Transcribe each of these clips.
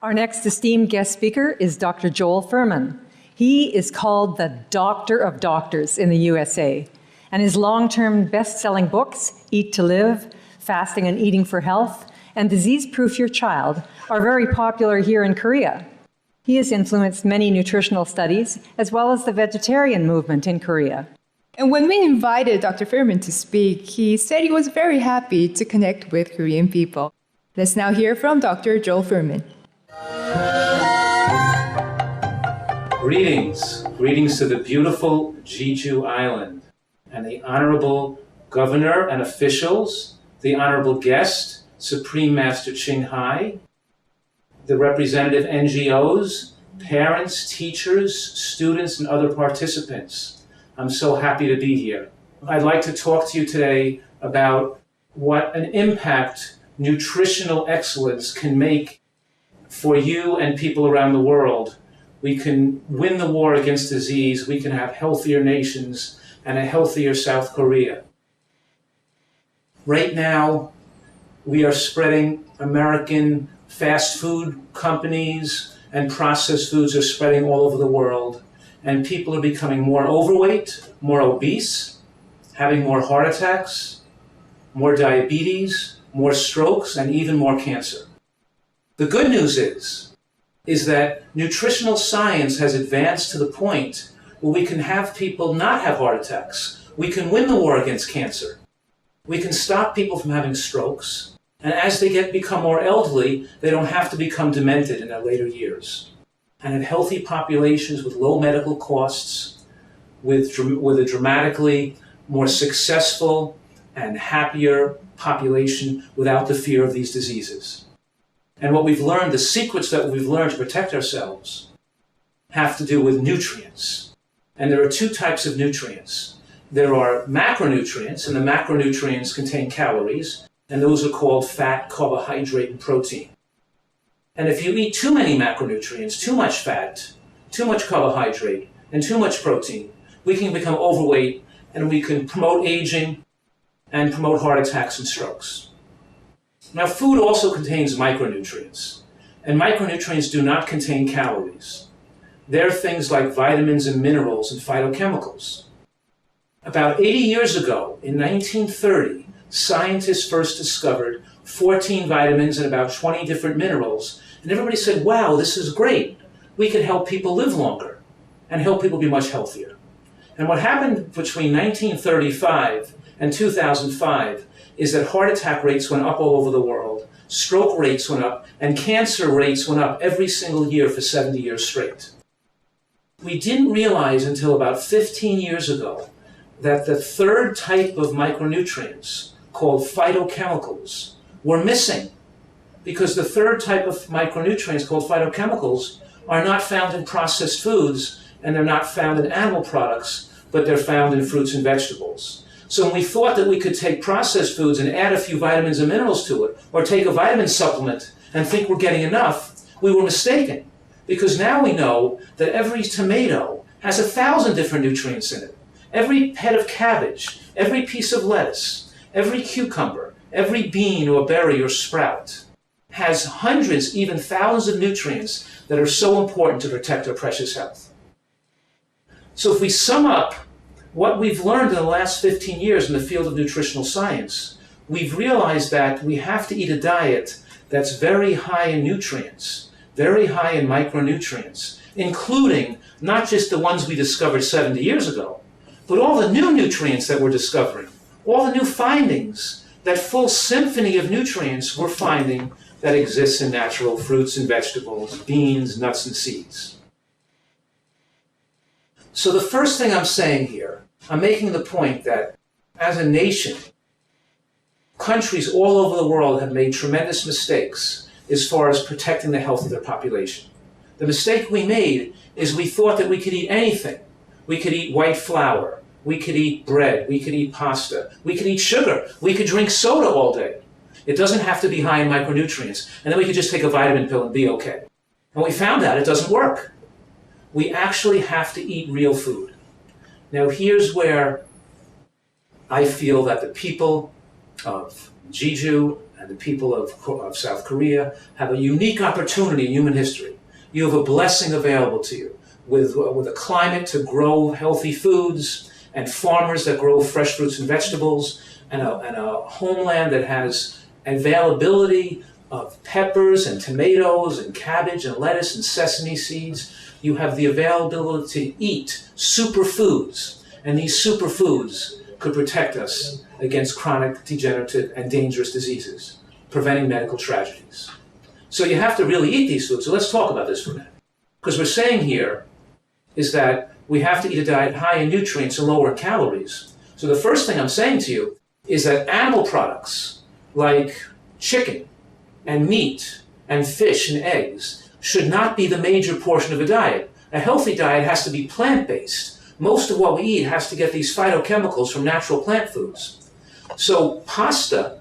Our next esteemed guest speaker is Dr. Joel Fuhrman. He is called the Doctor of Doctors in the USA, and his long-term best-selling books, Eat to Live, Fasting and Eating for Health, and Disease-Proof Your Child, are very popular here in Korea. He has influenced many nutritional studies, as well as the vegetarian movement in Korea. And when we invited Dr. Fuhrman to speak, he said he was very happy to connect with Korean people. Let's now hear from Dr. Joel Fuhrman. Greetings to the beautiful Jeju Island and the Honorable Governor and officials, the Honorable Guest, Supreme Master Ching Hai, the representative NGOs, parents, teachers, students, and other participants. I'm so happy to be here. I'd like to talk to you today about what an impact nutritional excellence can make for you and people around the world. We can win the war against disease, we can have healthier nations and a healthier South Korea. Right now, we are spreading American fast food companies and processed foods are spreading all over the world. And people are becoming more overweight, more obese, having more heart attacks, more diabetes, more strokes, and even more cancer. The good news is that nutritional science has advanced to the point where we can have people not have heart attacks. We can win the war against cancer. We can stop people from having strokes. And as they become more elderly, they don't have to become demented in their later years. And have healthy populations with low medical costs, with a dramatically more successful and happier population without the fear of these diseases. And what we've learned, the secrets that we've learned to protect ourselves, have to do with nutrients. And there are two types of nutrients. There are macronutrients, and the macronutrients contain calories, and those are called fat, carbohydrate, and protein. And if you eat too many macronutrients, too much fat, too much carbohydrate, and too much protein, we can become overweight, and we can promote aging and promote heart attacks and strokes. Now, food also contains micronutrients, and micronutrients do not contain calories. They're things like vitamins and minerals and phytochemicals. About 80 years ago, in 1930, scientists first discovered 14 vitamins and about 20 different minerals, and everybody said, wow, this is great. We can help people live longer and help people be much healthier. And what happened between 1935 and 2005 is that heart attack rates went up all over the world, stroke rates went up, and cancer rates went up every single year for 70 years straight. We didn't realize until about 15 years ago that the third type of micronutrients, called phytochemicals, were missing, because the third type of micronutrients, called phytochemicals, are not found in processed foods, and they're not found in animal products, but they're found in fruits and vegetables. So when we thought that we could take processed foods and add a few vitamins and minerals to it, or take a vitamin supplement and think we're getting enough, we were mistaken. Because now we know that every tomato has 1,000 different nutrients in it. Every head of cabbage, every piece of lettuce, every cucumber, every bean or berry or sprout has hundreds, even thousands of nutrients that are so important to protect our precious health. So if we sum up what we've learned in the last 15 years in the field of nutritional science, we've realized that we have to eat a diet that's very high in nutrients, very high in micronutrients, including not just the ones we discovered 70 years ago, but all the new nutrients that we're discovering, all the new findings, that full symphony of nutrients we're finding that exists in natural fruits and vegetables, beans, nuts, and seeds. So the first thing I'm saying here, I'm making the point that as a nation, countries all over the world have made tremendous mistakes as far as protecting the health of their population. The mistake we made is we thought that we could eat anything. We could eat white flour, we could eat bread, we could eat pasta, we could eat sugar, we could drink soda all day. It doesn't have to be high in micronutrients, and then we could just take a vitamin pill and be okay. And we found out it doesn't work. We actually have to eat real food. Now here's where I feel that the people of Jeju and the people of South Korea have a unique opportunity in human history. You have a blessing available to you with a climate to grow healthy foods and farmers that grow fresh fruits and vegetables and a homeland that has availability of peppers and tomatoes and cabbage and lettuce and sesame seeds. You have the availability to eat superfoods, and these superfoods could protect us against chronic, degenerative, and dangerous diseases, preventing medical tragedies. So you have to really eat these foods. So let's talk about this for a minute. Because we're saying here is that we have to eat a diet high in nutrients and lower in calories. So the first thing I'm saying to you is that animal products like chicken and meat and fish and eggs should not be the major portion of a diet. A healthy diet has to be plant-based. Most of what we eat has to get these phytochemicals from natural plant foods. So pasta,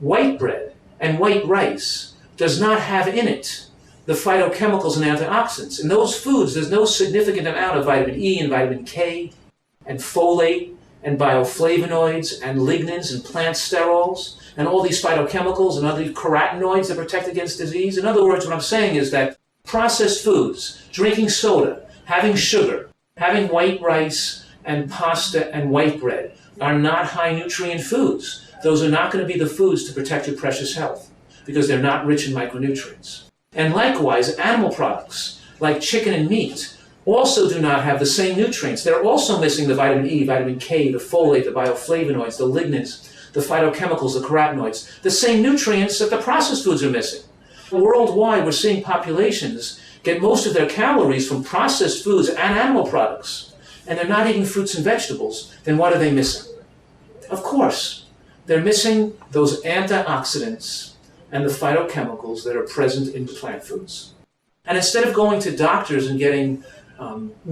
white bread, and white rice does not have in it the phytochemicals and antioxidants. In those foods, there's no significant amount of vitamin E and vitamin K and folate and bioflavonoids and lignans and plant sterols and all these phytochemicals and other carotenoids that protect against disease. In other words, what I'm saying is that processed foods, drinking soda, having sugar, having white rice and pasta and white bread are not high nutrient foods. Those are not going to be the foods to protect your precious health because they're not rich in micronutrients. And likewise, animal products like chicken and meat also do not have the same nutrients. They're also missing the vitamin E, vitamin K, the folate, the bioflavonoids, the lignans, the phytochemicals, the carotenoids, the same nutrients that the processed foods are missing. Worldwide, we're seeing populations get most of their calories from processed foods and animal products, and they're not eating fruits and vegetables. Then what are they missing? Of course, they're missing those antioxidants and the phytochemicals that are present in plant foods. And instead of going to doctors and getting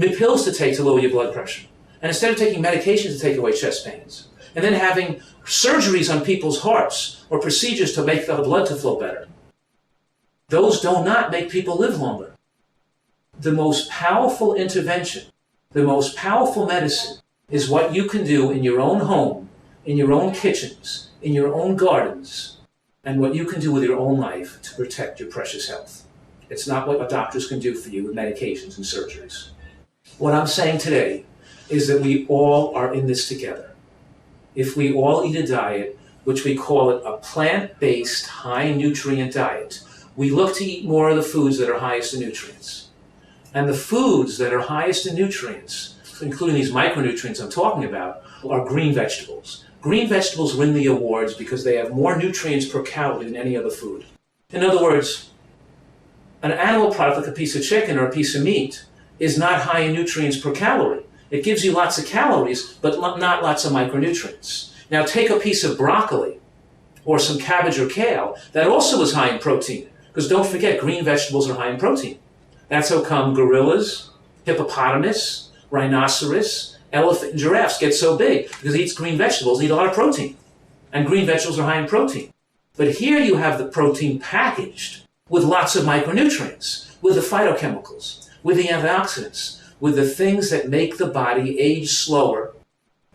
pills to take to lower your blood pressure, and instead of taking medications to take away chest pains, and then having surgeries on people's hearts or procedures to make the blood to flow better, those do not make people live longer. The most powerful intervention, the most powerful medicine is what you can do in your own home, in your own kitchens, in your own gardens, and what you can do with your own life to protect your precious health. It's not what doctors can do for you with medications and surgeries. What I'm saying today is that we all are in this together. If we all eat a diet, which we call it a plant-based high-nutrient diet, we look to eat more of the foods that are highest in nutrients. And the foods that are highest in nutrients, including these micronutrients I'm talking about, are green vegetables. Green vegetables win the awards because they have more nutrients per calorie than any other food. In other words, an animal product like a piece of chicken or a piece of meat is not high in nutrients per calorie. It gives you lots of calories, but not lots of micronutrients. Now take a piece of broccoli or some cabbage or kale that also is high in protein. Because don't forget, green vegetables are high in protein. That's how come gorillas, hippopotamus, rhinoceros, elephant, and giraffes get so big, because it eats green vegetables, eat a lot of protein. And green vegetables are high in protein. But here you have the protein packaged with lots of micronutrients, with the phytochemicals, with the antioxidants, with the things that make the body age slower,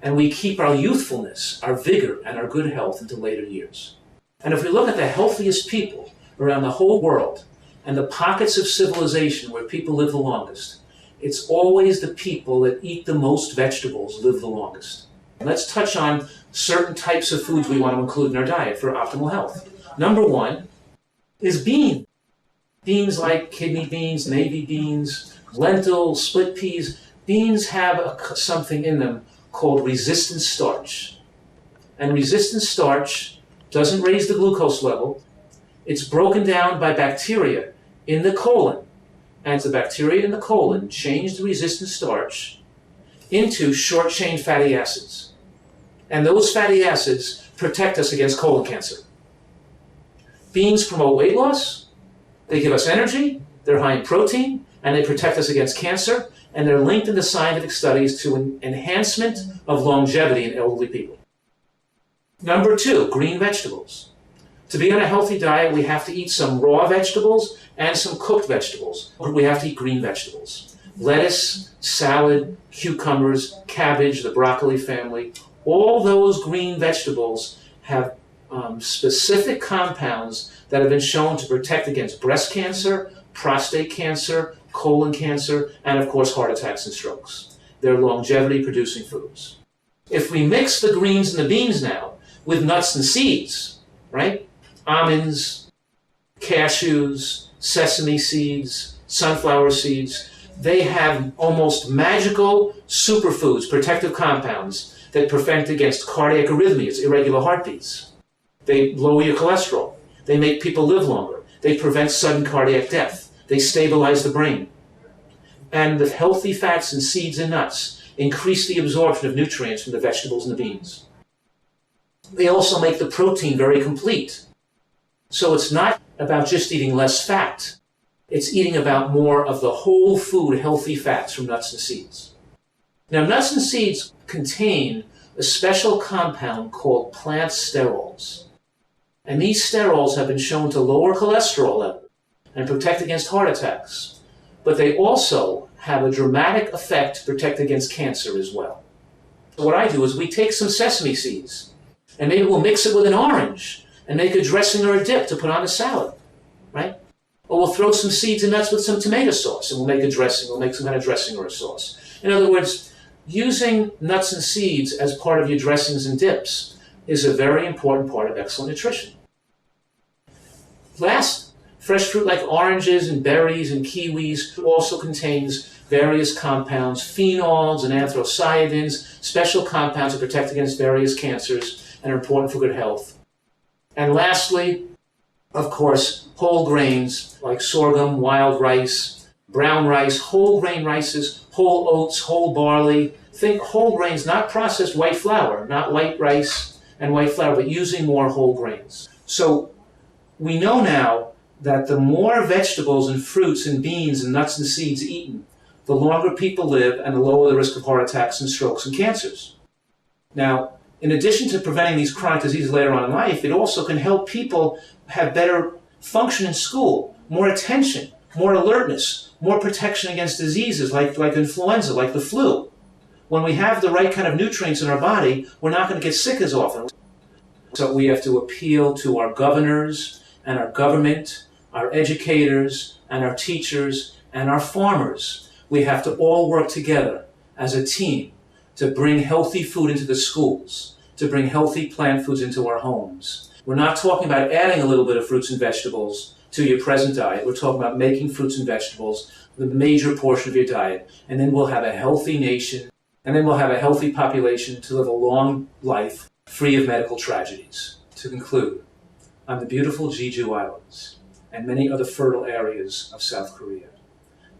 and we keep our youthfulness, our vigor, and our good health into later years. And if we look at the healthiest people around the whole world, and the pockets of civilization where people live the longest, it's always the people that eat the most vegetables live the longest. Let's touch on certain types of foods we want to include in our diet for optimal health. Number one is beans. Beans like kidney beans, navy beans, lentils, split peas. Beans have something in them called resistant starch. And resistant starch doesn't raise the glucose level. It's broken down by bacteria in the colon. And the bacteria in the colon change the resistant starch into short-chain fatty acids. And those fatty acids protect us against colon cancer. Beans promote weight loss, they give us energy, they're high in protein, and they protect us against cancer, and they're linked in the scientific studies to an enhancement of longevity in elderly people. Number two, green vegetables. To be on a healthy diet, we have to eat some raw vegetables and some cooked vegetables. We have to eat green vegetables. Lettuce, salad, cucumbers, cabbage, the broccoli family, all those green vegetables have specific compounds that have been shown to protect against breast cancer, prostate cancer, colon cancer, and of course heart attacks and strokes. They're longevity-producing foods. If we mix the greens and the beans now with nuts and seeds, right? Almonds, cashews, sesame seeds, sunflower seeds, they have almost magical superfoods, protective compounds that prevent against cardiac arrhythmias, irregular heartbeats. They lower your cholesterol. They make people live longer. They prevent sudden cardiac death. They stabilize the brain. And the healthy fats in seeds and nuts increase the absorption of nutrients from the vegetables and the beans. They also make the protein very complete. So it's not about just eating less fat. It's eating about more of the whole food healthy fats from nuts and seeds. Now, nuts and seeds contain a special compound called plant sterols. And these sterols have been shown to lower cholesterol level and protect against heart attacks. But they also have a dramatic effect to protect against cancer as well. So what I do is we take some sesame seeds and maybe we'll mix it with an orange and make a dressing or a dip to put on a salad, right? Or we'll throw some seeds and nuts with some tomato sauce and we'll make a dressing, we'll make some kind of dressing or a sauce. In other words, using nuts and seeds as part of your dressings and dips is a very important part of excellent nutrition. Last, fresh fruit like oranges and berries and kiwis also contains various compounds, phenols and anthocyanins, special compounds that protect against various cancers and are important for good health. And lastly, of course, whole grains like sorghum, wild rice, brown rice, whole grain rices, whole oats, whole barley. Think whole grains, not processed white flour, not white rice and white flour, but using more whole grains. So we know now that the more vegetables and fruits and beans and nuts and seeds eaten, the longer people live and the lower the risk of heart attacks and strokes and cancers. Now, in addition to preventing these chronic diseases later on in life, it also can help people have better function in school, more attention, more alertness, more protection against diseases like influenza, like the flu. When we have the right kind of nutrients in our body, we're not going to get sick as often. So we have to appeal to our governors and our government, our educators and our teachers and our farmers. We have to all work together as a team to bring healthy food into the schools, to bring healthy plant foods into our homes. We're not talking about adding a little bit of fruits and vegetables to your present diet. We're talking about making fruits and vegetables the major portion of your diet. And then we'll have a healthy nation, and then we'll have a healthy population to live a long life free of medical tragedies. To conclude, on the beautiful Jeju Islands and many other fertile areas of South Korea,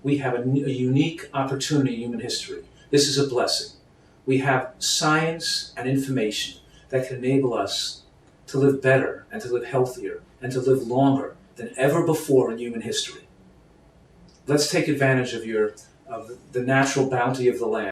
we have a unique opportunity in human history. This is a blessing. We have science and information that can enable us to live better and to live healthier and to live longer than ever before in human history. Let's take advantage of the natural bounty of the land.